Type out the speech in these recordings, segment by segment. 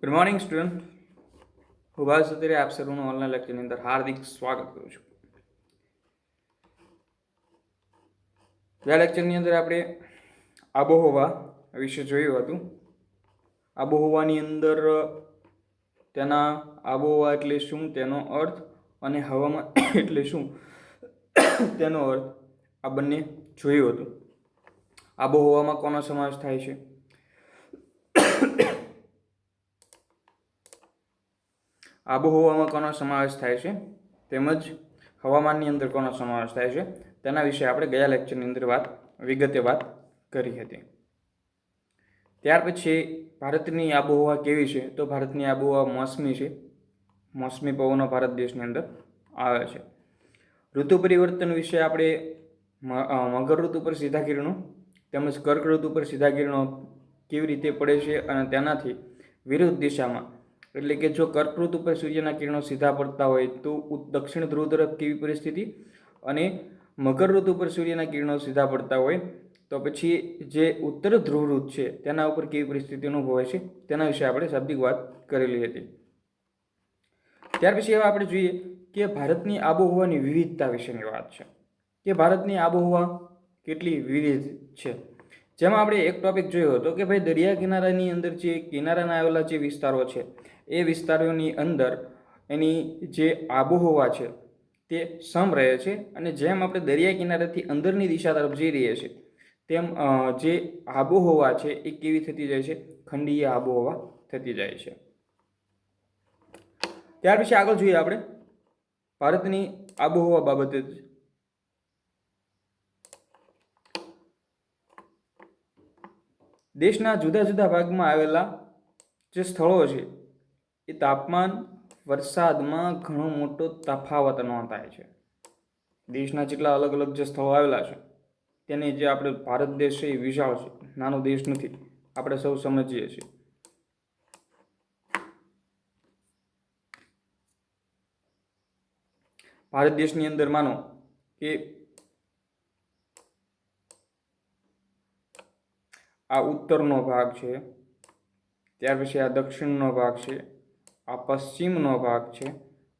Good morning student. હું ભાવેશ અત્યારે આપ સર્વનું ઓનલાઈન લેક્ચરની અંદર હાર્દિક સ્વાગત કરું છું. આ લેક્ચરની અંદર આપણે આબોહવા વિશે જોયું હતું. આબોહવાની અંદર તેના આબોહવા એટલે શું, તેનો અર્થ, અને હવામાન એટલે શું તેનો અર્થ, આ બંને જોયું હતું. આબોહવામાં કોનો સમાવેશ થાય છે, આબોહવામાં કોનો સમાવેશ થાય છે, તેમજ હવામાનની અંદર કોનો સમાવેશ થાય છે, તેના વિશે આપણે ગયા લેક્ચરની અંદર વિગતે વાત કરી હતી. ત્યાર પછી ભારતની આબોહવા કેવી છે, તો ભારતની આબોહવા મોસમી છે. મોસમી પવનો ભારત દેશની અંદર આવે છે. ઋતુ પરિવર્તન વિશે આપણે મકર ઋતુ પર સીધા કિરણો તેમજ કર્ક ઋતુ પર સીધા કિરણો કેવી રીતે પડે છે, અને તેનાથી વિરુદ્ધ દિશામાં, એટલે કે જો કર્ક ઋતુ પર સૂર્યના કિરણો સીધા પડતા હોય તો દક્ષિણ ધ્રુવ તરફ કેવી પરિસ્થિતિ, અને મકર ઋતુ પર સૂર્યના કિરણો સીધા પડતા હોય તો પછી જે ઉત્તર ધ્રુવવૃત્ત છે તેના ઉપર કેવી પરિસ્થિતિ અનુભવાય છે, તેના વિશે આપણે શાબ્દિક વાત કરેલી હતી. ત્યાર પછી હવે આપણે જોઈએ કે ભારતની આબોહવાની વિવિધતા વિશેની વાત છે, કે ભારતની આબોહવા કેટલી વિવિધ છે. જેમાં આપણે એક ટોપિક જોયો હતો કે ભાઈ દરિયા કિનારાની અંદર જે કિનારાના આવેલા જે વિસ્તારો છે એ વિસ્તારોની અંદર એની જે આબોહવા છે તે સમ રહે છે, અને જેમ આપણે દરિયા કિનારાથી અંદરની દિશા તરફ જઈ રહીએ છીએ તેમ જે આબોહવા છે એ કેવી થતી જાય છે, ખંડીય આબોહવા થતી જાય છે. ત્યાર પછી આગળ જોઈએ આપણે ભારતની આબોહવા બાબતે. દેશના જુદા જુદા ભાગમાં આવેલા જે સ્થળો છે એ તાપમાન, વરસાદમાં ઘણો મોટો તફાવત નોંધાય છે. દેશના જેટલા અલગ અલગ જે સ્થળો આવેલા છે તેને જે આપણે ભારત દેશ છે એ વિશાળ છે, નાનો દેશ નથી, આપણે સૌ સમજીએ છીએ. ભારત દેશની અંદર માનો કે આ ઉત્તરનો ભાગ છે, ત્યાર પછી આ દક્ષિણનો ભાગ છે, આ પશ્ચિમનો ભાગ છે,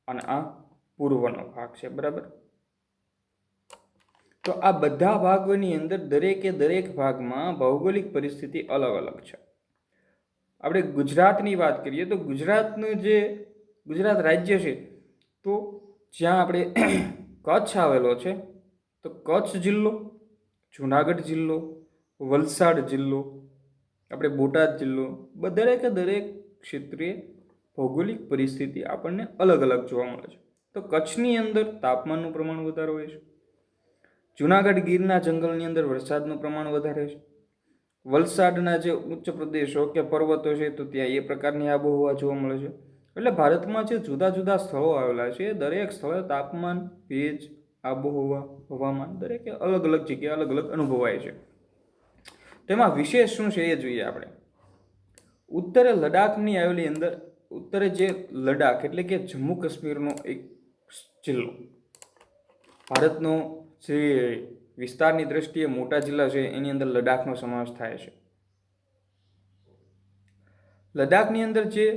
અને આ પૂર્વનો ભાગ છે. બરાબર. તો આ બધા ભાગોની અંદર દરેકે દરેક ભાગમાં ભૌગોલિક પરિસ્થિતિ અલગ અલગ છે. આપણે ગુજરાતની વાત કરીએ તો ગુજરાતનું જે ગુજરાત રાજ્ય છે, તો જ્યાં આપણે કચ્છ આવેલો છે, તો કચ્છ જિલ્લો, જુનાગઢ જિલ્લો, વલસાડ જિલ્લો, આપણે બોટાદ જિલ્લો, દરેકે દરેક ક્ષેત્રે ભૌગોલિક પરિસ્થિતિ આપણને અલગ અલગ જોવા મળે છે. તો કચ્છની અંદર તાપમાનનું પ્રમાણ વધારે હોય છે, જુનાગઢ ગીરના જંગલની અંદર વરસાદનું પ્રમાણ વધારે છે, વલસાડના જે ઉચ્ચ પ્રદેશો કે પર્વતો છે તો ત્યાં એ પ્રકારની આબોહવા જોવા મળે છે. એટલે ભારતમાં જે જુદા જુદા સ્થળો આવેલા છે દરેક સ્થળે તાપમાન, ભેજ, આબોહવા, હવામાન દરેકે અલગ અલગ જગ્યાએ અલગ અલગ અનુભવાય છે. તેમાં વિશેષ શું છે એ જોઈએ આપણે. ઉત્તરે લડાખની આવેલી અંદર, ઉત્તરે જે લડાખ એટલે કે જમ્મુ કાશ્મીરનો એક જિલ્લો, ભારતનો જે વિસ્તારની દ્રષ્ટિએ મોટા જિલ્લા છે એની અંદર લડાખનો સમાવેશ થાય છે. લડાખની અંદર જે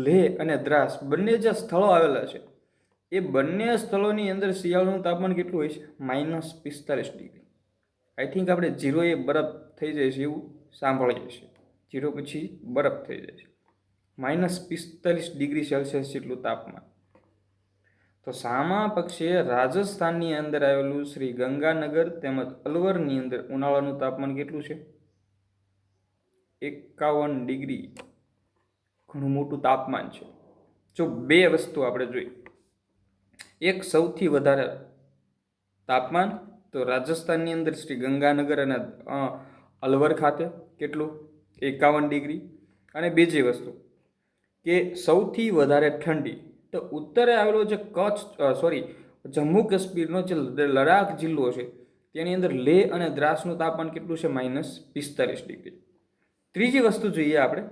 લેહ અને દ્રાસ બંને જે સ્થળો આવેલા છે એ બંને સ્થળોની અંદર શિયાળાનું તાપમાન કેટલું હોય છે, -45 ડિગ્રી. આઈ થિંક આપણે 0 એ બરફ થઈ જાય છે એવું સાંભળીએ છીએ. 0 પછી બરફ થઈ જાય છે, -45 ડિગ્રી સેલ્સિયસ જેટલું તાપમાન. તો સામા પક્ષે રાજસ્થાનની અંદર આવેલું શ્રી ગંગાનગર તેમજ અલવરની અંદર ઉનાળાનું તાપમાન કેટલું છે, 51 ડિગ્રી. ઘણું મોટું તાપમાન છે. જો બે વસ્તુ આપણે જોઈ, એક સૌથી વધારે તાપમાન તો રાજસ્થાનની અંદર શ્રી ગંગાનગર અને અલવર ખાતે કેટલું, 51 ડિગ્રી. અને બીજી વસ્તુ કે સૌથી વધારે ઠંડી તો ઉત્તરે આવેલો જે જમ્મુ કાશ્મીરનો જે લડાખ જિલ્લો છે તેની અંદર લેહ અને દ્રાસનું તાપમાન કેટલું છે, -45 ડિગ્રી. ત્રીજી વસ્તુ જોઈએ આપણે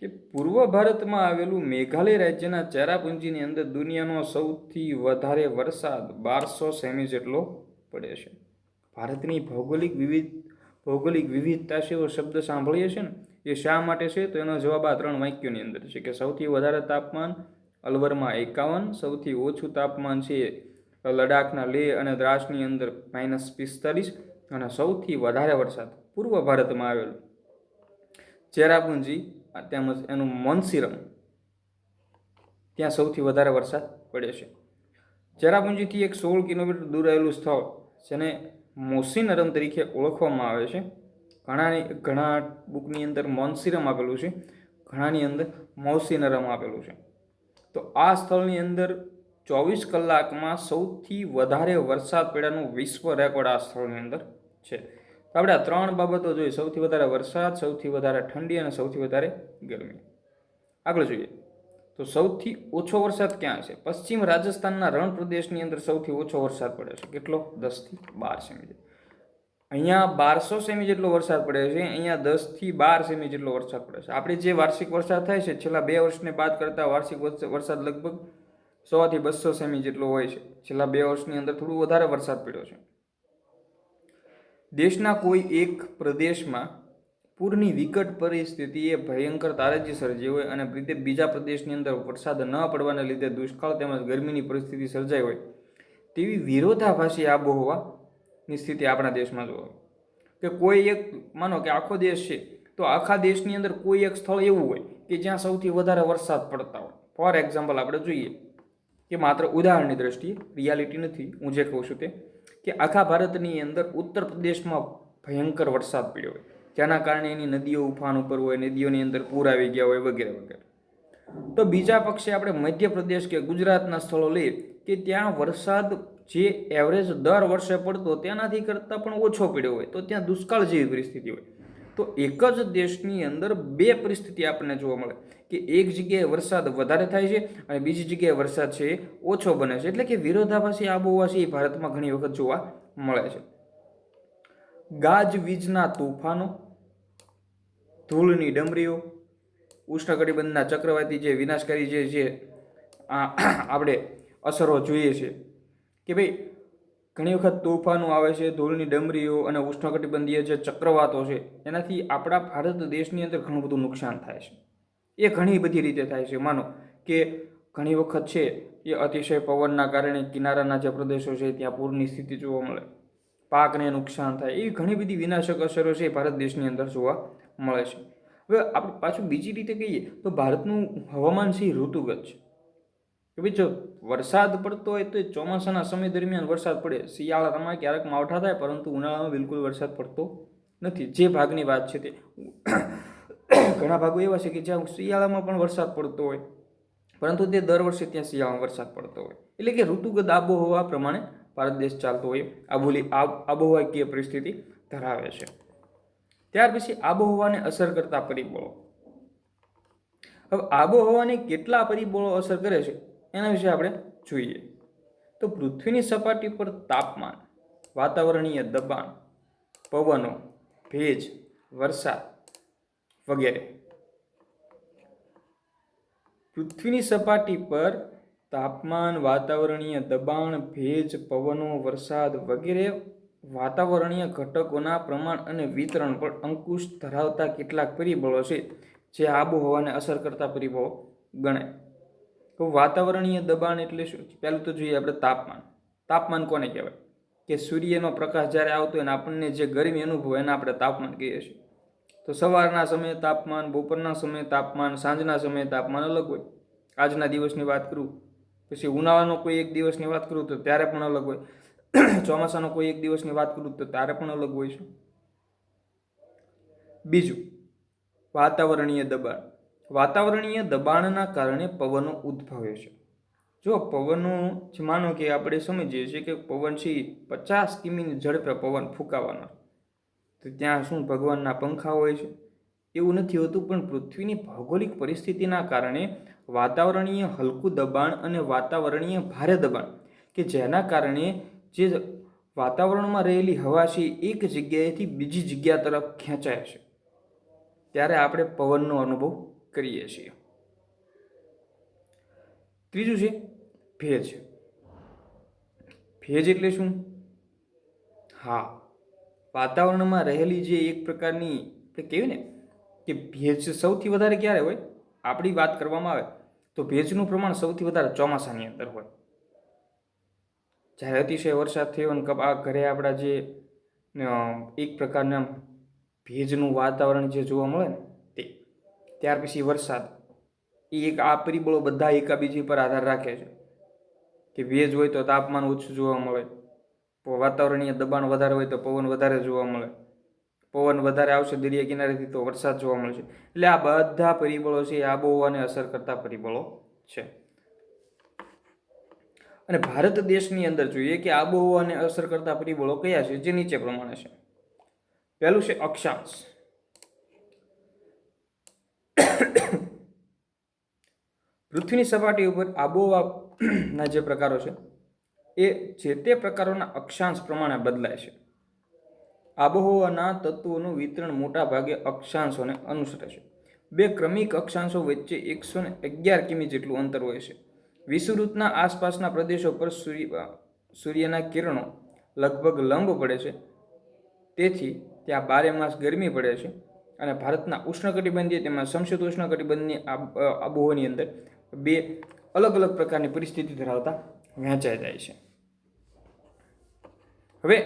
કે પૂર્વ ભારતમાં આવેલું મેઘાલય રાજ્યના ચેરાપુંજીની અંદર દુનિયાનો સૌથી વધારે વરસાદ 1200 સેમી જેટલો પડે છે. ભારતની ભૌગોલિક વિવિધતા છે એવો શબ્દ સાંભળીએ છીએ ને, એ શા માટે છે? તો એનો જવાબ આ 3 વાક્યોની અંદર છે કે સૌથી વધારે તાપમાન અલવરમાં 51, સૌથી ઓછું તાપમાન છે લડાખના લેહ અને દ્રાસની અંદર -45, અને સૌથી વધારે વરસાદ પૂર્વ ભારતમાં આવેલું ચેરાપુંજી તેમજ એનું મોન્સિરમ, ત્યાં સૌથી વધારે વરસાદ પડે છે. ચેરાપુંજીથી એક 16 કિલોમીટર દૂર આવેલું સ્થળ જેને મોસીનરમ તરીકે ઓળખવામાં આવે છે. ઘણા બુકની અંદર મોન્સિરમ આપેલું છે, ઘણાની અંદર મોસીનરમ આપેલું છે. તો આ સ્થળની અંદર 24 કલાકમાં સૌથી વધારે વરસાદ પડ્યાનું વિશ્વ રેકોર્ડ આ સ્થળની અંદર છે. તો આપણે આ 3 બાબતો જોઈએ: સૌથી વધારે વરસાદ, સૌથી વધારે ઠંડી અને સૌથી વધારે ગરમી. આગળ જોઈએ તો સૌથી ઓછો વરસાદ ક્યાં છે? પશ્ચિમ રાજસ્થાનના રણ પ્રદેશની અંદર સૌથી ઓછો વરસાદ પડે છે. કેટલો? 10 થી 12 સેમી. અહીંયા 1200 સેમી જેટલો વરસાદ પડે છે, અહીંયા 10 થી 12 સેમી જેટલો વરસાદ પડે છે. આપણે જે વાર્ષિક વરસાદ થાય છે છેલ્લા 2 વર્ષને બાદ કરતા વાર્ષિક વરસાદ લગભગ 100 થી 200 સેમી જેટલો હોય છે. છેલ્લા 2 વર્ષની અંદર થોડું વધારે વરસાદ પડ્યો છે. દેશના કોઈ એક પ્રદેશમાં પૂરની વિકટ પરિસ્થિતિએ ભયંકર તારાજી સર્જી હોય અને બીજા પ્રદેશની અંદર વરસાદ ન પડવાને લીધે દુષ્કાળ તેમજ ગરમીની પરિસ્થિતિ સર્જાઈ હોય તેવી વિરોધાભાસી આબોહવાની સ્થિતિ આપણા દેશમાં જોવા કે કોઈ એક, માનો કે આખો દેશ છે તો આખા દેશની અંદર કોઈ એક સ્થળ એવું હોય કે જ્યાં સૌથી વધારે વરસાદ પડતા હોય. ફોર એક્ઝામ્પલ આપણે જોઈએ કે માત્ર ઉદાહરણની દ્રષ્ટિએ, રિયાલિટી નથી, હું જે કહું છું તે, કે આખા ભારતની અંદર ઉત્તર પ્રદેશમાં ભયંકર વરસાદ પડ્યો હોય, જેના કારણે એની નદીઓ ઉફાન ઉપર હોય, નદીઓની અંદર પૂર આવી ગયા હોય વગેરે વગેરે. તો બીજા પક્ષે આપણે મધ્યપ્રદેશ કે ગુજરાતના સ્થળો લઈએ કે ત્યાં વરસાદ જે એવરેજ દર વર્ષે પડતો તેનાથી કરતાં પણ ઓછો પડ્યો હોય, તો ત્યાં દુષ્કાળ જેવી પરિસ્થિતિ હોય. તો એક જ દેશની અંદર 2 પરિસ્થિતિ આપણને જોવા મળે કે એક જગ્યાએ વરસાદ વધારે થાય છે અને બીજી જગ્યાએ વરસાદ છે ઓછો બને છે. એટલે કે વિરોધાભાસી આબોહવા છે એ ભારતમાં ઘણી વખત જોવા મળે છે. ગાજવીજના તોફાનો, ધૂળની ડમરીઓ, ઉષ્ણકટિબંધના ચક્રવાતી જે વિનાશકારી જે આપણે અસરો જોઈએ છે કે ભાઈ ઘણી વખત તોફાનો આવે છે, ધૂળની ડમરીઓ અને ઉષ્ણકટિબંધીય જે ચક્રવાતો છે એનાથી આપણા ભારત દેશની અંદર ઘણું બધું નુકસાન થાય છે. એ ઘણી બધી રીતે થાય છે. માનો કે ઘણી વખત છે એ અતિશય પવનના કારણે કિનારાના જે પ્રદેશો છે ત્યાં પૂરની સ્થિતિ જોવા મળે, પાકને નુકસાન થાય, એવી ઘણી બધી વિનાશક અસરો છે ભારત દેશની અંદર જોવા મળે છે. હવે આપણે પાછું બીજી રીતે કહીએ તો ભારતનું હવામાન છે ઋતુગત છે કે ભાઈ જો વરસાદ પડતો હોય તો ચોમાસાના સમય દરમિયાન વરસાદ પડે, શિયાળામાં ક્યારેક માવઠા થાય, પરંતુ ઉનાળામાં બિલકુલ વરસાદ પડતો નથી. જે ભાગની વાત છે તે ઘણા ભાગો એવા છે કે જ્યાં શિયાળામાં પણ વરસાદ પડતો હોય, પરંતુ તે દર વર્ષે ત્યાં શિયાળામાં વરસાદ પડતો હોય. એટલે કે ઋતુગત આબોહવા પ્રમાણે ભારત દેશ ચાલતો હોય, આબોહવાકીય પરિસ્થિતિ ધરાવે છે. ત્યાર પછી આબોહવાને અસર કરતા પરિબળો. હવે આબોહવાને કેટલા પરિબળો અસર કરે છે એના વિશે આપણે જોઈએ તો પૃથ્વીની સપાટી પર તાપમાન, વાતાવરણીય દબાણ, પવનો, ભેજ, વરસાદ વગેરે. પૃથ્વીની સપાટી પર તાપમાન, વાતાવરણીય દબાણ, ભેજ, પવનો, વરસાદ વગેરે વાતાવરણીય ઘટકોના પ્રમાણ અને વિતરણ પર અંકુશ ધરાવતા કેટલાક પરિબળો છે જે આબોહવાને અસર કરતા પરિબળો ગણાય. તો વાતાવરણીય દબાણ એટલે શું? પહેલું તો જોઈએ આપણે તાપમાન. તાપમાન કોને કહેવાય? કે સૂર્યનો પ્રકાશ જ્યારે આવતો હોય ને આપણને જે ગરમી અનુભવાય એને આપણે તાપમાન કહીએ છીએ. તો સવારના સમયે તાપમાન, બપોરના સમયે તાપમાન, સાંજના સમયે તાપમાન અલગ હોય. આજના દિવસની વાત કરું, પછી ઉનાળાનો કોઈ એક દિવસની વાત કરું તો ત્યારે પણ અલગ હોય, ચોમાસાનો કોઈ એક દિવસની વાત કરું તો ત્યારે પણ અલગ હોય છે. બીજું, વાતાવરણીય દબાણ. વાતાવરણીય દબાણના કારણે પવનો ઉદ્ભવે છે. જો પવનો, માનો કે આપણે સમજીએ છીએ કે પવન છે 50 કિમીની ઝડપે પવન ફૂંકાવાનો, તો ત્યાં શું ભગવાનના પંખા હોય છે? એવું નથી હોતું, પણ પૃથ્વીની ભૌગોલિક પરિસ્થિતિના કારણે વાતાવરણીય હલકું દબાણ અને વાતાવરણીય ભારે દબાણ કે જેના કારણે જે વાતાવરણમાં રહેલી હવા છે એક જગ્યાએથી બીજી જગ્યા તરફ ખેંચાય છે, ત્યારે આપણે પવનનો અનુભવ કરીએ છીએ. ત્રીજું છે ભેજ. ભેજ એટલે શું? હા, વાતાવરણમાં રહેલી જે એક પ્રકારની આપણે કહેવાય ને કે ભેજ સૌથી વધારે ક્યારે હોય, આપણી વાત કરવામાં આવે તો ભેજનું પ્રમાણ સૌથી વધારે ચોમાસાની અંદર હોય. જ્યારે અતિશય વરસાદ થયો અને આ ઘરે આપણા જે એક પ્રકારના ભેજનું વાતાવરણ જે જોવા મળે ને તે, ત્યાર પછી વરસાદ, એ એક આ પરિબળો બધા એકાબીજી પર આધાર રાખે છે. કે ભેજ હોય તો તાપમાન ઓછું જોવા મળે, વાતાવરણીય દબાણ વધારે હોય તો પવન વધારે જોવા મળે, પવન વધારે આવશે દરિયા કિનારેથી તો વરસાદ જોવા મળશે. એટલે આ બધા પરિબળો છે એ આબોહવાને અસર કરતા પરિબળો છે. અને ભારત દેશની અંદર જોઈએ કે આબોહવાને અસર કરતા પરિબળો કયા છે, જે નીચે પ્રમાણે છે. પહેલું છે અક્ષાંશ. પૃથ્વીની સપાટી ઉપર આબોહવાના જે પ્રકારો છે એ જે તે પ્રકારોના અક્ષાંશ પ્રમાણે બદલાય છે. આબોહવાના તત્વોનું વિતરણ મોટા ભાગે અક્ષાંશોને અનુસરે છે. બે ક્રમિક અક્ષાંશો વચ્ચે 111 કિમી જેટલું અંતર હોય છે. વિષુવવૃત્તના આસપાસના પ્રદેશો પર સૂર્યના કિરણો લગભગ લંબ પડે છે, તેથી ત્યાં 12 માસ ગરમી પડે છે. અને ભારતના ઉષ્ણકટિબંધીય તેમજ સમશીતોષ્ણકટિબંધની આબોહવાની અંદર બે અલગ અલગ પ્રકારની પરિસ્થિતિ ધરાવતા વહેંચાઈ જાય છે. હવે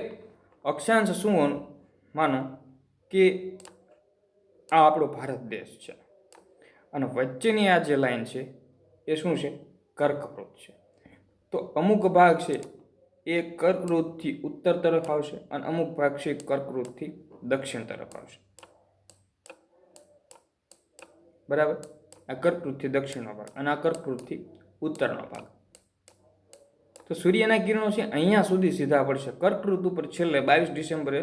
અક્ષાંશ શું માનો કે આ આપણો ભારત દેશ છે અને વચ્ચેની આ જે લાઈન છે એ શું છે, કર્કવૃત છે. તો અમુક ભાગ છે એ કર્કવૃતથી ઉત્તર તરફ આવશે અને અમુક ભાગ છે કર્કવૃતથી દક્ષિણ તરફ આવશે. બરાબર, આ કર્કવૃતથી દક્ષિણનો ભાગ અને આ કર્કવૃતથી ઉત્તરનો ભાગ. તો સૂર્યના કિરણો છે અહીંયા સુધી સીધા પડશે. કર્કવૃત ઉપર છેલ્લે 22 ડિસેમ્બરે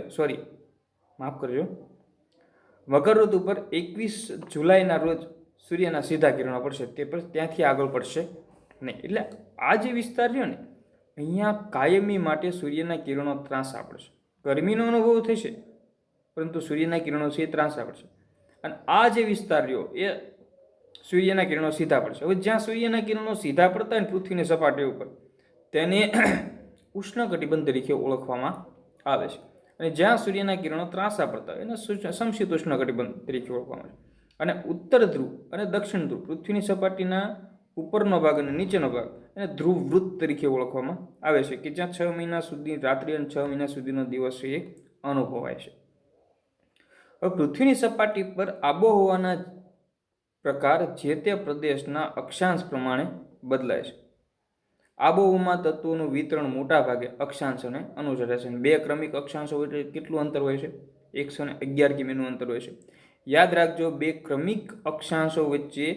માફ કરજો, મકરવૃત ઉપર 21 જુલાઈના રોજ સૂર્યના સીધા કિરણો પડશે, તે પર ત્યાંથી આગળ પડશે નહીં. એટલે આ જે વિસ્તાર રહ્યો ને, અહીંયા કાયમી માટે સૂર્યના કિરણો ત્રાંસા પડશે. ગરમીનો અનુભવ થશે પરંતુ સૂર્યના કિરણો છે એ ત્રાંસા પડશે. અને આ જે વિસ્તાર રહ્યો એ સૂર્યના કિરણો સીધા પડશે. હવે જ્યાં સૂર્યના કિરણો સીધા પડતા હોય ને પૃથ્વીની સપાટી ઉપર, તેને ઉષ્ણકટિબંધ તરીકે ઓળખવામાં આવે છે. અને જ્યાં સૂર્યના કિરણો ત્રાંસા પડતા હોય એને સમશીતોષ્ણકટિબંધ તરીકે ઓળખવામાં આવે છે. અને ઉત્તર ધ્રુવ અને દક્ષિણ ધ્રુવ, પૃથ્વીની સપાટીના ઉપરનો ભાગ અને નીચેનો ભાગ એને ધ્રુવ વૃત્ત તરીકે ઓળખવામાં આવે છે, કે જ્યાં 6 મહિના સુધી રાત્રિ અને 6 મહિના સુધીનો દિવસ એ અનુભવાય છે. હવે પૃથ્વીની સપાટી પર આબોહવાના પ્રકાર જે તે પ્રદેશના અક્ષાંશ પ્રમાણે બદલાય છે. આબોહવામાં તત્વોનું વિતરણ મોટા ભાગે અક્ષાંશોને અનુસરે છે. બે ક્રમિક અક્ષાંશો વચ્ચે કેટલું અંતર હોય છે? 111 કિમીનું અંતર હોય છે. યાદ રાખજો, બે ક્રમિક અક્ષાંશો વચ્ચે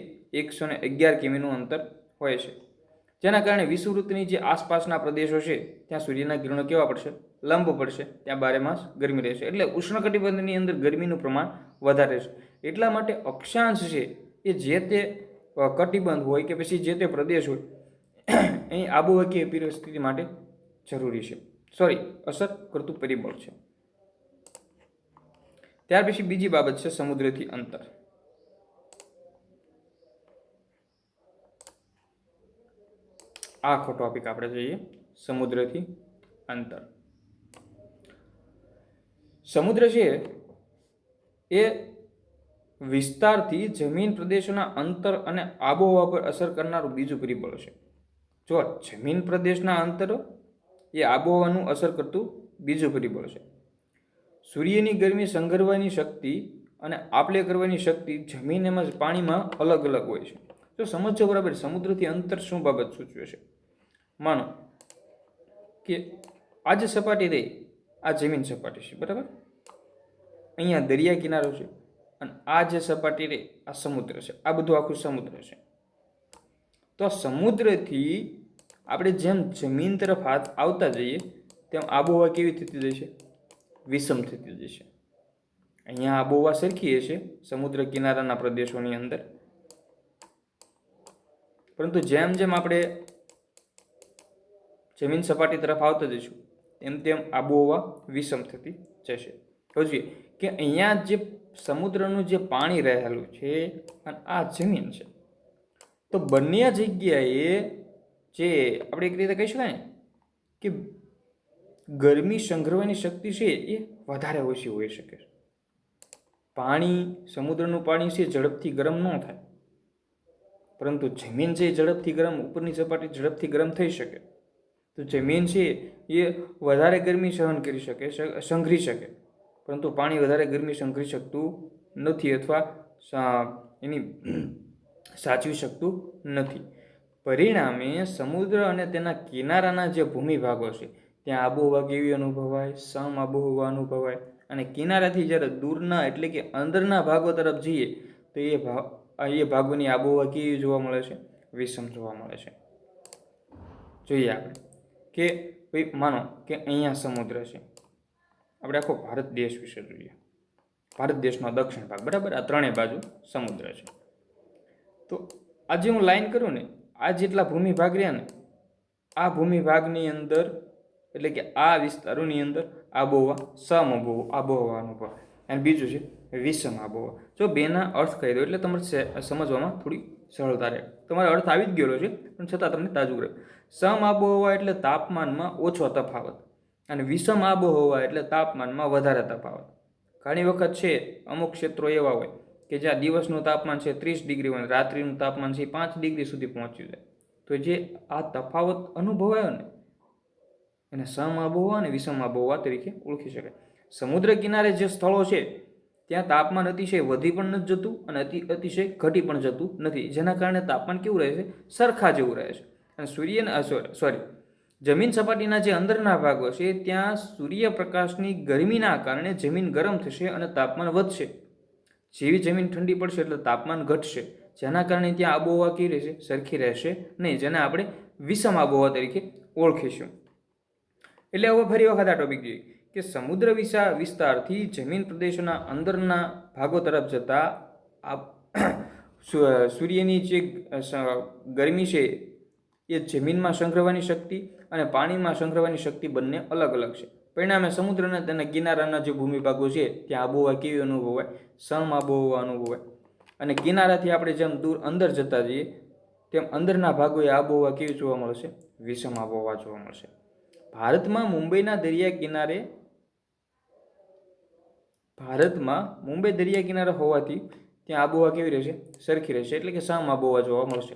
111 કિમીનું અંતર હોય છે, જેના કારણે વિષુવવૃત્તની જે આસપાસના પ્રદેશો છે ત્યાં સૂર્યના કિરણો કેવા પડશે? લંબ પડશે. ત્યાં 12 માસ ગરમી રહેશે. એટલે ઉષ્ણકટિબંધની અંદર ગરમીનું પ્રમાણ વધારે છે. એટલા માટે અક્ષાંશ છે એ જે તે કટિબંધ હોય કે પછી જે તે પ્રદેશ હોય અહીં આબોહકીય પરિસ્થિતિ માટે જરૂરી છે, અસર કરતું પરિબળ છે. ત્યાર પછી બીજી બાબત છે સમુદ્રથી અંતર. આખો ટોપિક આપણે જોઈએ, સમુદ્રથી અંતર. સમુદ્ર છે એ વિસ્તારથી જમીન પ્રદેશોના અંતર અને આબોહવા પર અસર કરનારું બીજું પરિબળ છે. જો જમીન પ્રદેશના અંતર એ આબોહવાનું અસર કરતું બીજું પરિબળ છે. સૂર્યની ગરમી સંઘરવાની શક્તિ અને આપલે કરવાની શક્તિ જમીન એમ જ પાણીમાં અલગ અલગ હોય છે. તો સમજો બરાબર, સમુદ્રથી અંતર શું બાબત સૂચવે છે? માનો કે આ જે સપાટી રહી, આ જમીન સપાટી છે, બરાબર. અહીંયા દરિયા કિનારો છે અને આ જે સપાટી રહી આ સમુદ્ર છે. આ બધું આખું સમુદ્ર છે. તો સમુદ્રથી આપણે જેમ જમીન તરફ આવતા જઈએ તેમ આબોહવા કેવી થતી જશે? વિષમ થતી જશે. અહીંયા આબોહવા સરખી હશે સમુદ્ર કિનારાના પ્રદેશોની અંદર, પરંતુ જેમ જેમ આપણે જમીન સપાટી તરફ આવતા જઈશું તેમ તેમ આબોહવા વિષમ થતી જશે. જોઈએ કે અહીંયા જે સમુદ્રનું જે પાણી રહેલું છે અને આ જમીન છે, તો બંને જગ્યાએ જે આપણે એક રીતે કહી શકાય ને કે ગરમી સંગ્રહવાની શક્તિ છે એ વધારે ઓછી હોઈ શકે. પાણી, સમુદ્રનું પાણી છે ઝડપથી ગરમ ન થાય, પરંતુ જમીન છે ઝડપથી ગરમ, ઉપરની સપાટી ઝડપથી ગરમ થઈ શકે. તો જમીન છે એ વધારે ગરમી સહન કરી શકે, સંઘરી શકે, પરંતુ પાણી વધારે ગરમી સંઘરી શકતું નથી અથવા એની સાચવી શકતું નથી. પરિણામે સમુદ્ર અને તેના કિનારાના જે ભૂમિભાગો છે ત્યાં આબોહવા કેવી અનુભવાય? સમ આબોહવા અનુભવાય. અને કિનારાથી જ્યારે દૂરના એટલે કે અંદરના ભાગો તરફ જઈએ તો એ ભાગોની આબોહવા કેવી જોવા મળે છે? વિષમ જોવા મળે છે. જોઈએ આપણે કે ભાઈ માનો કે અહીંયા સમુદ્ર છે, આપણે આખો ભારત દેશ વિશે જોઈએ. ભારત દેશનો દક્ષિણ ભાગ, બરાબર, આ ત્રણેય બાજુ સમુદ્ર છે. તો આ જે હું લાઈન કરું ને, આ જેટલા ભૂમિભાગ રહ્યા ને, આ ભૂમિભાગની અંદર એટલે કે આ વિસ્તારોની અંદર આબોહવા સમ આબોહવા અનુભવ, અને બીજું છે વિષમ આબોહવા. જો બેના અર્થ કહી દો એટલે તમારે સમજવામાં થોડી સરળતા રહે. તમારો અર્થ આવી જ ગયેલો છે પણ છતાં તમને તાજું રહે. સમ આબોહવા એટલે તાપમાનમાં ઓછો તફાવત, અને વિષમ આબોહવા એટલે તાપમાનમાં વધારે તફાવત. ઘણી વખત છે અમુક ક્ષેત્રો એવા હોય કે જ્યાં દિવસનું તાપમાન છે 30 ડિગ્રી હોય, રાત્રિનું તાપમાન છે 5 ડિગ્રી સુધી પહોંચી જાય. તો જે આ તફાવત અનુભવાયો ને એને સમ આબોહવા અને વિષમ આબોહવા તરીકે ઓળખી શકાય. સમુદ્ર કિનારે જે સ્થળો છે ત્યાં તાપમાન અતિશય વધી પણ નથી જતું અને અતિશય ઘટી પણ જતું નથી, જેના કારણે તાપમાન કેવું રહે છે? સરખા જેવું રહે છે. અને જમીન સપાટીના જે અંદરના ભાગો છે ત્યાં સૂર્યપ્રકાશની ગરમીના કારણે જમીન ગરમ થશે અને તાપમાન વધશે. જેવી જમીન ઠંડી પડશે એટલે તાપમાન ઘટશે, જેના કારણે ત્યાં આબોહવા કેવી રહેશે? સરખી રહેશે નહીં, જેને આપણે વિષમ આબોહવા તરીકે ઓળખીશું. એટલે હવે ફરી વખત આ ટોપિક જોઈએ કે સમુદ્ર વિસ્તારથી જમીન પ્રદેશોના અંદરના ભાગો તરફ જતા સૂર્યની જે ગરમી છે એ જમીનમાં સંગ્રહવાની શક્તિ અને પાણીમાં સંગ્રહવાની શક્તિ બંને અલગ અલગ છે. પરિણામે સમુદ્રના તેના કિનારાના જે ભૂમિભાગો છે ત્યાં આબોહવા કેવી અનુભવાય? સમ આબોહવા અનુભવાય. અને કિનારાથી આપણે જેમ દૂર અંદર જતા જઈએ તેમ અંદરના ભાગોએ આબોહવા કેવી જોવા મળશે? વિષમ આબોહવા જોવા મળશે. ભારતમાં મુંબઈ દરિયા કિનારે હોવાથી ત્યાં આબોહવા કેવી રહેશે? સરખી રહેશે, એટલે કે સમ આબોહવા જોવા મળશે.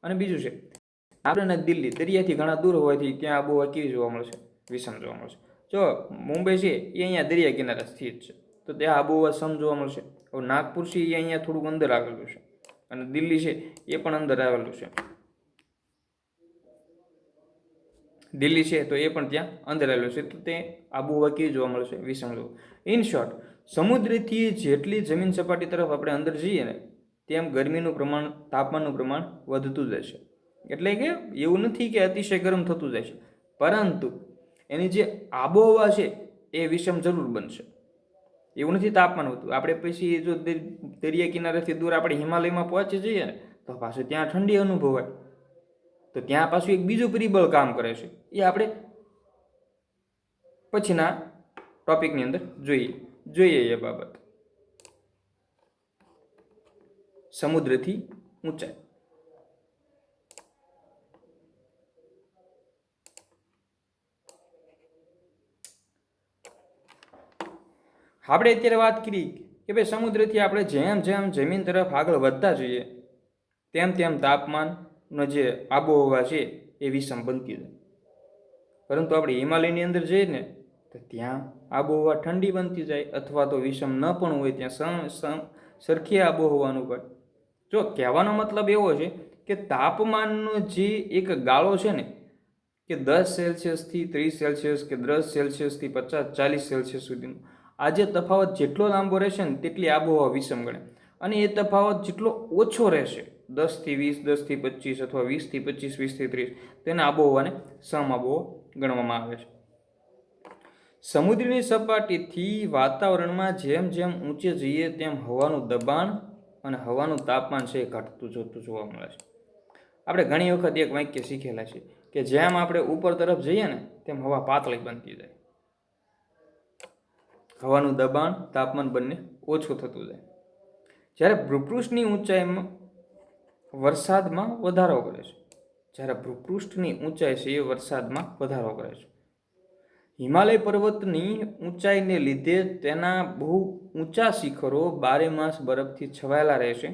અને બીજું છે આપણે દિલ્હી દરિયાથી ઘણા દૂર હોવાથી ત્યાં આબોહવા કેવી જોવા મળશે? વિષમ જોવા મળશે. જો મુંબઈ છે એ અહીંયા દરિયા કિનારે સ્થિત છે તો ત્યાં આબોહવા સમ જોવા મળશે. હવે નાગપુર છે એ અહીંયા થોડુંક અંદર આવેલું છે અને દિલ્હી છે એ પણ અંદર આવેલું છે. દિલ્હી છે તો એ પણ ત્યાં અંદર આવેલું છે, તો તે આબોહવા કેવી જોવા મળશે? વિષમ જોવા. ઇન શોર્ટ, સમુદ્રથી જેટલી જમીન સપાટી તરફ આપણે અંદર જઈએ ને તેમ ગરમીનું પ્રમાણ, તાપમાનનું પ્રમાણ વધતું જશે. એટલે કે એવું નથી કે અતિશય ગરમ થતું જાય છે, પરંતુ એની જે આબોહવા છે એ વિષમ જરૂર બનશે. એવું નથી તાપમાન વધતું. આપણે પછી જો દરિયા કિનારેથી દૂર આપણે હિમાલયમાં પહોંચી જઈએ ને તો પાછું ત્યાં ઠંડી અનુભવાય. તો ત્યાં પાછું એક બીજું પરિબળ કામ કરે છે, એ આપણે પછીના ટોપિકની અંદર જોઈએ એ બાબત. સમુદ્રથી ઊંચાઈ. આપણે અત્યારે વાત કરી કે ભાઈ સમુદ્રથી આપણે જેમ જેમ જમીન તરફ આગળ વધતા જઈએ તેમ તેમ તાપમાનનો જે આબોહવા છે એ વિષમ બનતી જાય. પરંતુ આપણે હિમાલયની અંદર જઈએ ને તો ત્યાં આબોહવા ઠંડી બનતી જાય, અથવા તો વિષમ ન પણ હોય ત્યાં સરખી આબોહવા અનુભવાય. જો કહેવાનો મતલબ એવો છે કે તાપમાનનો જે એક ગાળો છે ને કે 10 સેલ્સિયસથી 30 સેલ્સિયસ કે 10 સેલ્સિયસથી 40 સેલ્સિયસ સુધીનો આ જે તફાવત જેટલો લાંબો રહેશે ને તેટલી આબોહવા વિષમ ગણે. અને એ તફાવત જેટલો ઓછો રહેશે 10થી 20, 10થી 25 અથવા 20થી 25, 20થી 30, તેના આબોહવાને સમ આબોહવા ગણવામાં આવે છે. સમુદ્રની સપાટીથી વાતાવરણમાં જેમ જેમ ઊંચે જઈએ તેમ હવાનું દબાણ અને હવાનું તાપમાન છે એ ઘટતું જતું જોવા મળે છે. આપણે ઘણી વખત એક વાક્ય શીખેલા છે કે જેમ આપણે ઉપર તરફ જઈએ ને તેમ હવા પાતળી બનતી જાય, હવાનું દબાણ, તાપમાન બંને ઓછું થતું જાય. જ્યારે ભૂપૃષ્ઠની ઊંચાઈમાં વરસાદમાં વધારો કરે છે, જ્યારે ભૂપૃષ્ઠની ઊંચાઈ છે એ વરસાદમાં વધારો કરે છે. હિમાલય પર્વતની ઊંચાઈને લીધે તેના બહુ ઊંચા શિખરો બારે માસ બરફથી છવાયેલા રહેશે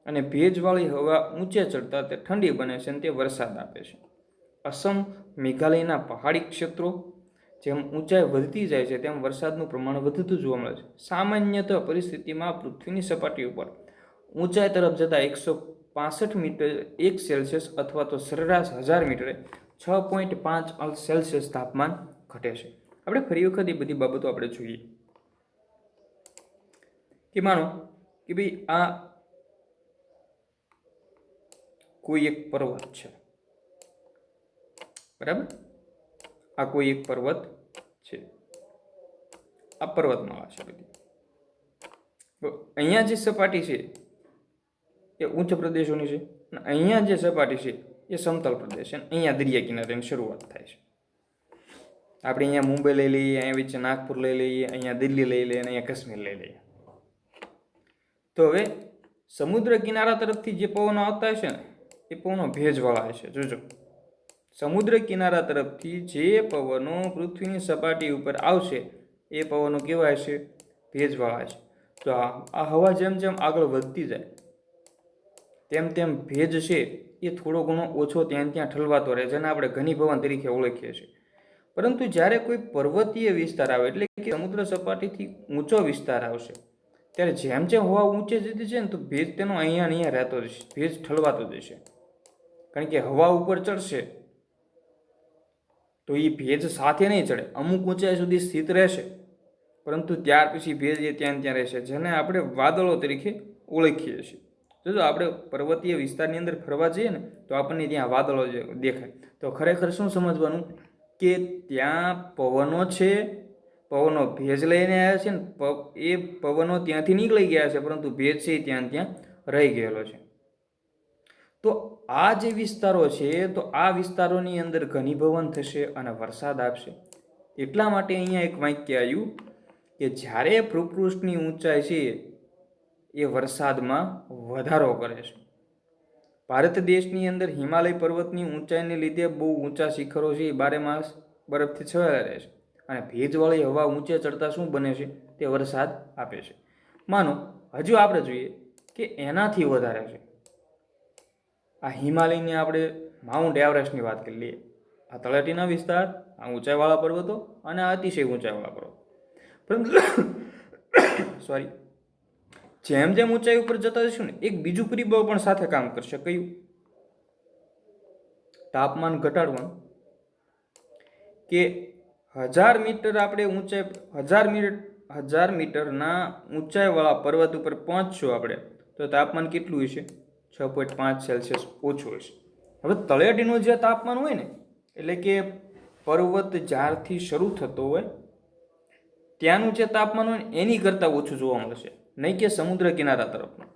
અને ભેજવાળી હવા ઊંચે ચડતા તે ઠંડી બને છે અને તે વરસાદ આપે છે. અસમ, મેઘાલયના પહાડી ક્ષેત્રો જેમ ઊંચાઈ વધતી જાય છે તેમ વરસાદનું પ્રમાણ વધતું જોવા મળે છે. સામાન્યતઃ પરિસ્થિતિમાં પૃથ્વીની સપાટી ઉપર ઊંચાઈ તરફ જતાં 165 મીટર 1 સેલ્સિયસ અથવા તો સરેરાશ 1000 મીટરે 6.5 સેલ્સિયસ તાપમાન ઘટે છે. આપણે ફરી વખત એ બધી બાબતો આપણે જોઈએ કે માનો કે ભાઈ આ કોઈ એક પર્વત છે, બરાબર? આ કોઈ એક પર્વત છે, આ પર્વતમાળા છે બધી. અહીંયા જે સપાટી છે એ ઉચ્ચ પ્રદેશોની છે અને અહીંયા જે સપાટી છે એ સમતલ પ્રદેશ છે. અહીંયા દરિયા કિનારાની શરૂઆત થાય છે. આપણે અહીંયા મુંબઈ લઈ લઈએ, અહીંયા વચ્ચે નાગપુર લઈ લઈએ, અહીંયા દિલ્હી લઈ લઈએ અને અહીંયા કાશ્મીર લઈ લઈએ. તો હવે સમુદ્ર કિનારા તરફથી જે પવનો આવતા હશે ને એ પવનો ભેજવાળા હશે. જોજો, સમુદ્ર કિનારા તરફથી જે પવનો પૃથ્વીની સપાટી ઉપર આવશે એ પવનો કેવા હશે? ભેજવાળા હશે. તો આ હવા જેમ જેમ આગળ વધતી જાય તેમ તેમ ભેજ છે એ થોડો ઘણો ઓછો ત્યાં ઠલવાતો રહે, જેને આપણે ઘનીભવન તરીકે ઓળખીએ છીએ. પરંતુ જ્યારે કોઈ પર્વતીય વિસ્તાર આવે એટલે કે સમુદ્ર સપાટીથી ઊંચો વિસ્તાર આવશે ત્યારે જેમ જેમ હવા ઊંચે જતી છે ને તો ભેજ તેનો અહીંયા રહેતો જશે, ભેજ ઠલવાતો જશે. કારણ કે હવા ઉપર ચડશે તો એ ભેજ સાથે નહીં ચડે, અમુક ઊંચાઈ સુધી સ્થિત રહેશે, પરંતુ ત્યાર પછી ભેજ એ ત્યાં રહેશે, જેને આપણે વાદળો તરીકે ઓળખીએ છીએ. જો આપણે પર્વતીય વિસ્તારની અંદર ફરવા જઈએ ને તો આપણને ત્યાં વાદળો દેખાય. તો ખરેખર શું સમજવાનું કે ત્યાં પવનો છે, પવનો ભેજ લઈને આવ્યા છે ને એ પવનો ત્યાંથી નીકળી ગયા છે, પરંતુ ભેજ છે ત્યાં રહી ગયેલો છે. તો આ જે વિસ્તારો છે તો આ વિસ્તારોની અંદર ઘનીભવન થશે અને વરસાદ આપશે. એટલા માટે અહીંયા એક વાક્ય આવ્યું કે જ્યારે ભૂપૃષ્ઠની ઊંચાઈ છે એ વરસાદમાં વધારો કરે છે. ભારત દેશની અંદર હિમાલય પર્વતની ઊંચાઈને લીધે બહુ ઊંચા શિખરો છે એ બારે માસ બરફથી છવાયેલા રહે છે અને ભેજવાળી હવા ઊંચે ચડતા શું બને છે? તે વરસાદ આપે છે. માનો હજુ આપણે જોઈએ કે એનાથી વધારે છે. આ હિમાલયની આપણે માઉન્ટ એવરેસ્ટની વાત કરી લઈએ. આ તળેટીના વિસ્તાર, આ ઊંચાઈવાળા પર્વતો અને આ અતિશય ઊંચાઈવાળા પર્વતો. પરંતુ સોરી, જેમ જેમ ઊંચાઈ ઉપર જતા જશું ને એક બીજું પરિબળ પણ સાથે કામ કરશે. કયું? તાપમાન ઘટાડવાનું. કે 1000 મીટર આપણે ઊંચાઈ 1000 મીટરના ઊંચાઈવાળા પર્વત ઉપર પહોંચશું આપણે તો તાપમાન કેટલું હશે? 6.5 સેલ્સિયસ ઓછું હશે. હવે તળેટીનું જે તાપમાન હોય ને એટલે કે પર્વત જ્યારથી શરૂ થતો હોય ત્યાંનું જે તાપમાન હોય ને એની કરતાં ઓછું જોવા મળશે, નહીં કે સમુદ્ર કિનારા તરફનું.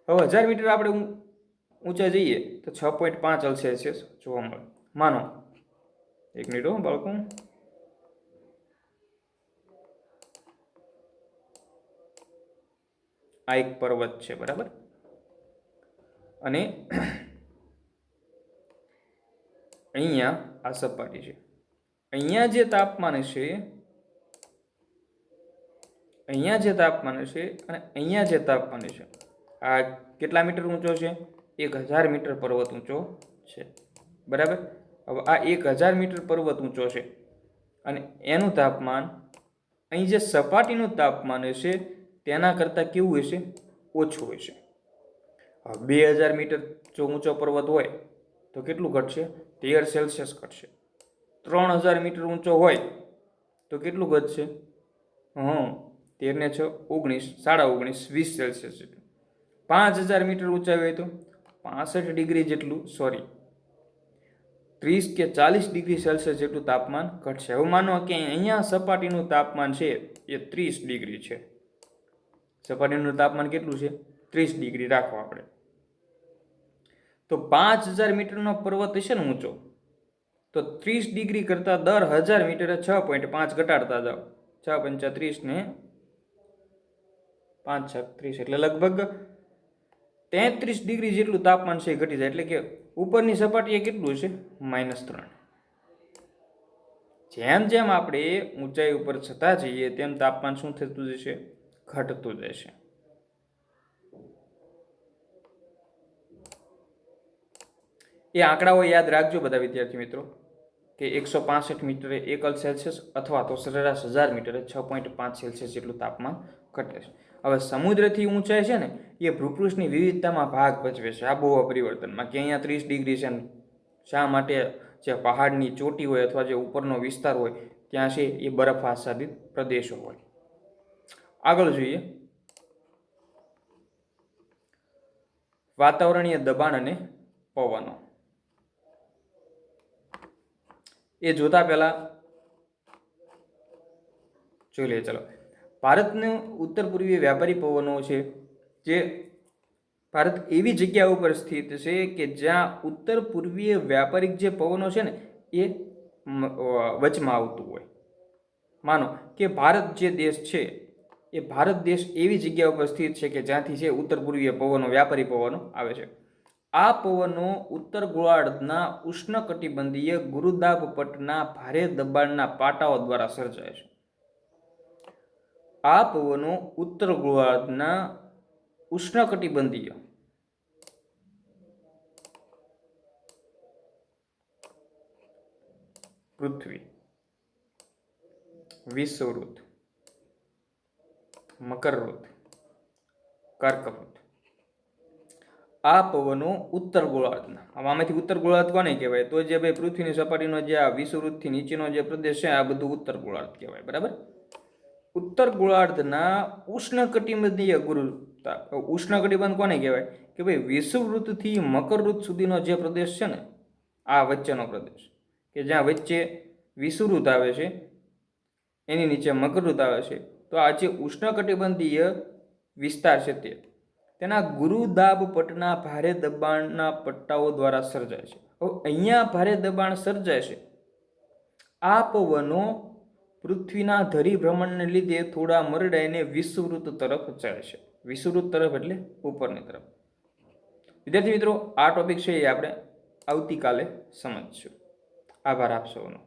હવે 1000 મીટર આપણે ઊંચાઈ જઈએ તો 6.5 સેલ્સિયસ જોવા મળે. માનો એક મિનિટ હો બાળકો, આ એક પર્વત છે, બરાબર? અને અહીંયા આ સપાટી છે. અહીંયા જે તાપમાન છે, અહીંયા જે તાપમાન છે અને અહીંયા જે તાપમાન છે, આ કેટલા મીટર ઊંચો છે? 1000 મીટર પર્વત ઊંચો છે, બરાબર? હવે આ 1000 મીટર પર્વત ઊંચો છે અને એનું તાપમાન અહીં જે સપાટીનું તાપમાન હશે તેના કરતાં કેવું હશે? ઓછું હશે. હવે 2000 મીટર જો ઊંચો પર્વત હોય તો કેટલું ઘટશે? 13 સેલ્સિયસ ઘટશે. 3000 મીટર ઊંચો હોય તો કેટલું ઘટશે? 13 ને 6 19, 19.5 20 સેલ્સિયસ જેટલું. 5000 મીટર ઊંચાઈ હોય તો 65 ડિગ્રી જેટલું 30 કે 40 ડિગ્રી સેલ્સિયસ જેટલું તાપમાન ઘટશે. હવે માનો કે અહીંયા સપાટીનું તાપમાન છે એ 30 ડિગ્રી છે. સપાટીનું તાપમાન કેટલું છે? 30 ડિગ્રી રાખો આપણે. તો 5000 મીટરનો પર્વત હશે ને ઊંચો, તો 30 ડિગ્રી કરતાં દર 1000 મીટરે 6.5 ઘટાડતા જાઓ. 6 પંચા 30 ને 5 6 30 એટલે લગભગ 33 ડિગ્રી જેટલું તાપમાન છે એ ઘટી જાય. એટલે કે ઉપરની સપાટીએ કેટલું છે? -3. જેમ જેમ આપણે ઊંચાઈ ઉપર જતા જઈએ તેમ તાપમાન શું થતું જશે? ઘટતું જશે. એ આંકડાઓ યાદ રાખજો બધા વિદ્યાર્થી મિત્રો કે 165 મીટરે 1 સેલ્સિયસ અથવા તો સરેરાશ 1000 મીટરે 6.5 સેલ્સિયસ જેટલું તાપમાન ઘટે છે. હવે સમુદ્રથી ઊંચાઈ છે ને એ ભૂપૃષ્ઠની વિવિધતામાં ભાગ ભજવે છે આબોહવા પરિવર્તનમાં, કે અહીંયા 30 ડિગ્રી છે. શા માટે? જે પહાડની ચોટી હોય અથવા જે ઉપરનો વિસ્તાર હોય ત્યાં છે એ બરફ આચ્છાદિત પ્રદેશો હોય. આગળ જોઈએ વાતાવરણીય દબાણ અને પવનો. એ જોતા પહેલા જોઈ લઈએ. ચલો, ભારતનું ઉત્તર પૂર્વીય વ્યાપારી પવનો છે જે ભારત એવી જગ્યા ઉપર સ્થિત છે કે જ્યાં ઉત્તર પૂર્વીય વ્યાપારિક જે પવનો છે ને એ વચમાં આવતું હોય. માનો કે ભારત જે દેશ છે એ ભારત દેશ એવી જગ્યા ઉપર સ્થિત છે કે જ્યાંથી છે ઉત્તર પૂર્વીય પવનો, વ્યાપારી પવનો આવે છે. આ પવનો ઉત્તર ગોળાર્ધના ઉષ્ણકટિબંધીય ગુરુદાબ પટ્ટના ભારે દબાણના પાટાઓ દ્વારા સર્જાય છે. આ પવનો ઉત્તર ગોળાર્ધના ઉષ્ણકટિબંધીય પૃથ્વી, વિષુવવૃત્ત, મકરવૃત્ત, કર્કવૃત્ત, આ પવનો ઉત્તર ગોળાર્ધના, આમાંથી ઉત્તર ગોળાર્ધ કોને કહેવાય? તો જે ભાઈ પૃથ્વીની સપાટીનો જે આ વિષુવવૃત્તથી નીચેનો જે પ્રદેશ છે આ બધું ઉત્તર ગોળાર્ધ કહેવાય. બરાબર? ઉત્તર ગોળાર્ધના ઉષ્ણકટિબંધીય ઉષ્ણકટિબંધ કોને કહેવાય? કે ભાઈ વિષુવવૃત્તથી મકરવૃત્ત સુધીનો જે પ્રદેશ છે ને આ વચ્ચેનો પ્રદેશ, કે જ્યાં વચ્ચે વિષુવવૃત્ત આવે છે એની નીચે મકરવૃત્ત આવે છે. તો આ જે ઉષ્ણકટિબંધીય વિસ્તાર છે તેના ગુરુદાબ પટ્ટના ભારે દબાણના પટ્ટાઓ દ્વારા સર્જાય છે. હવે અહીંયા ભારે દબાણ સર્જાય છે. આ પવનો પૃથ્વીના ધરીભ્રમણને લીધે થોડા મરડાઈને વિષુવવૃત્ત તરફ જાય છે. વિષુવવૃત્ત તરફ એટલે ઉપરની તરફ. વિદ્યાર્થી મિત્રો, આ ટોપિક છે એ આપણે આવતીકાલે સમજશું. આભાર આપ સૌનો.